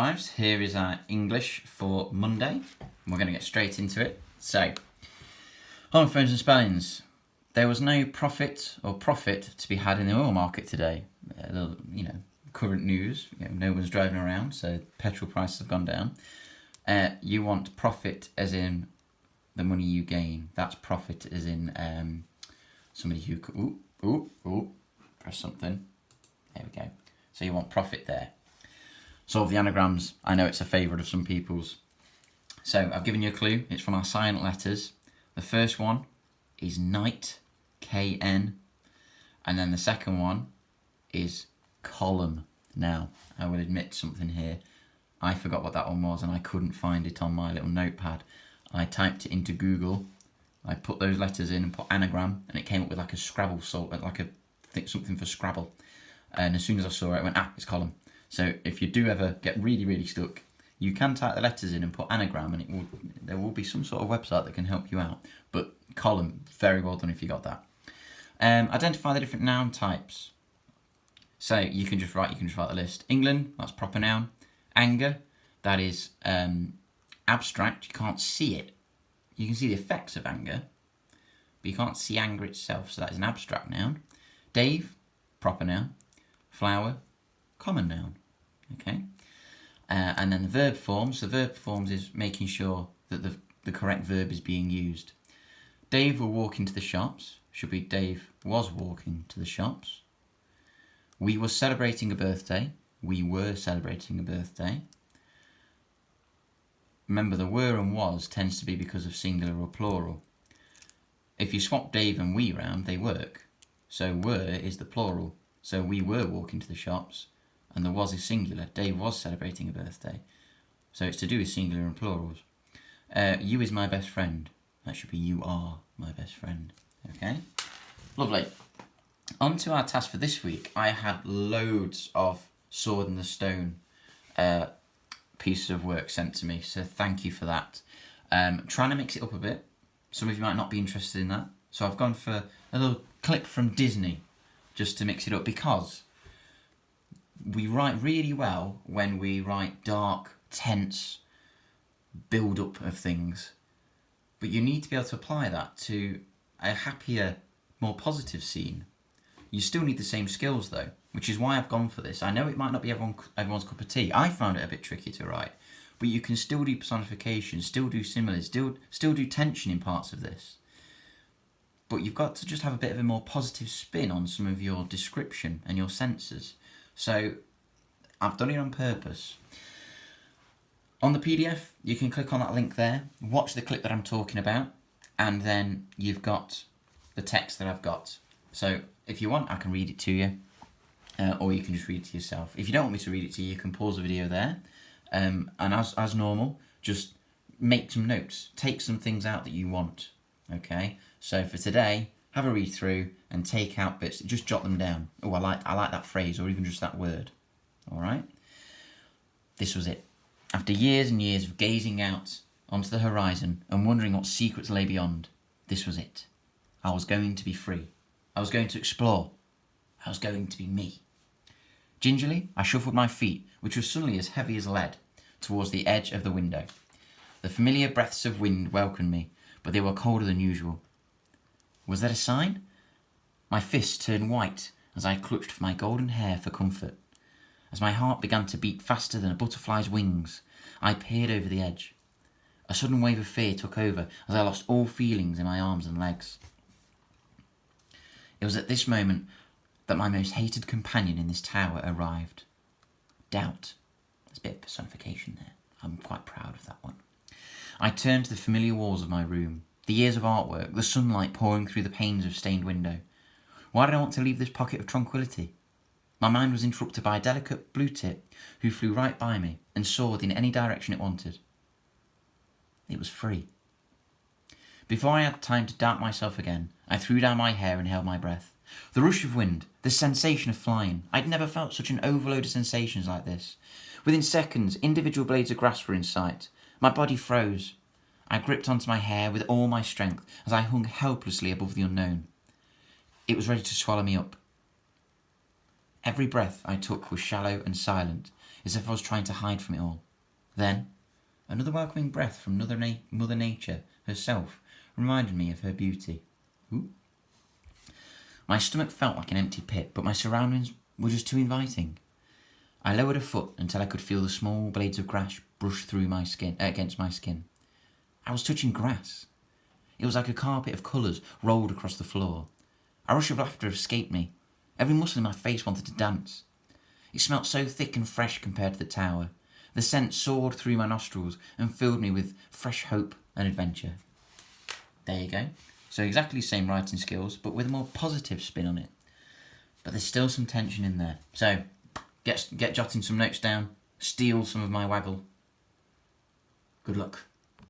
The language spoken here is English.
Here is our English for Monday. We're going to get straight into it. So, homophones and spellings. There was no profit to be had in the oil market today. Current news. No one's driving around, so petrol prices have gone down. You want profit as in the money you gain. That's profit as in somebody who press something. There we go. So you want profit there. Solve the anagrams. I know it's a favourite of some people's. So I've given you a clue. It's from our silent letters. The first one is night, K-N. And then the second one is column. Now, I will admit something here. I forgot what that one was and I couldn't find it on my little notepad. I typed it into Google. I put those letters in and put anagram and it came up with like a Scrabble, something for Scrabble. And as soon as I saw it, I went, it's column. So if you do ever get really, really stuck, you can type the letters in and put anagram and there will be some sort of website that can help you out. But column, very well done if you got that. Identify the different noun types. So you can just write the list. England, that's proper noun. Anger, that is abstract, you can't see it. You can see the effects of anger, but you can't see anger itself, so that is an abstract noun. Dave, proper noun. Flower, common noun. Okay, and then the verb forms. The verb forms is making sure that the correct verb is being used. Dave will walk into the shops. Should be Dave was walking to the shops. We were celebrating a birthday. We were celebrating a birthday. Remember, the were and was tends to be because of singular or plural. If you swap Dave and we round, they work. So were is the plural. So we were walking to the shops. And the was is singular. Dave was celebrating a birthday. So it's to do with singular and plurals. You is my best friend. That should be you are my best friend. Okay? Lovely. On to our task for this week. I had loads of Sword in the Stone pieces of work sent to me. So thank you for that. Trying to mix it up a bit. Some of you might not be interested in that. So I've gone for a little clip from Disney just to mix it up because we write really well when we write dark, tense build-up of things. But you need to be able to apply that to a happier, more positive scene. You still need the same skills though, which is why I've gone for this. I know it might not be everyone's cup of tea. I found it a bit tricky to write. But you can still do personification, still do similes, still do tension in parts of this. But you've got to just have a bit of a more positive spin on some of your description and your senses. So I've done it on purpose. On the PDF, you can click on that link there, watch the clip that I'm talking about, and then you've got the text that I've got. So if you want, I can read it to you, or you can just read it to yourself. If you don't want me to read it to you, you can pause the video there, and as normal, just make some notes. Take some things out that you want, okay? So for today, have a read through and take out bits. Just jot them down. Oh, I like that phrase, or even just that word. All right? This was it. After years and years of gazing out onto the horizon and wondering what secrets lay beyond, this was it. I was going to be free. I was going to explore. I was going to be me. Gingerly, I shuffled my feet, which were suddenly as heavy as lead, towards the edge of the window. The familiar breaths of wind welcomed me, but they were colder than usual. Was that a sign? My fists turned white as I clutched for my golden hair for comfort. As my heart began to beat faster than a butterfly's wings, I peered over the edge. A sudden wave of fear took over as I lost all feelings in my arms and legs. It was at this moment that my most hated companion in this tower arrived. Doubt. There's a bit of personification there. I'm quite proud of that one. I turned to the familiar walls of my room, the years of artwork, the sunlight pouring through the panes of stained window. Why did I want to leave this pocket of tranquility? My mind was interrupted by a delicate blue tit who flew right by me and soared in any direction it wanted. It was free. Before I had time to doubt myself again, I threw down my hair and held my breath. The rush of wind, the sensation of flying. I'd never felt such an overload of sensations like this. Within seconds, individual blades of grass were in sight. My body froze. I gripped onto my hair with all my strength as I hung helplessly above the unknown. It was ready to swallow me up. Every breath I took was shallow and silent, as if I was trying to hide from it all. Then, another welcoming breath from Mother Nature herself reminded me of her beauty. Ooh. My stomach felt like an empty pit, but my surroundings were just too inviting. I lowered a foot until I could feel the small blades of grass brush through my skin against my skin. I was touching grass. It was like a carpet of colours rolled across the floor. A rush of laughter escaped me. Every muscle in my face wanted to dance. It smelt so thick and fresh compared to the tower. The scent soared through my nostrils and filled me with fresh hope and adventure. There you go. So exactly the same writing skills, but with a more positive spin on it. But there's still some tension in there. So get jotting some notes down. Steal some of my waggle. Good luck.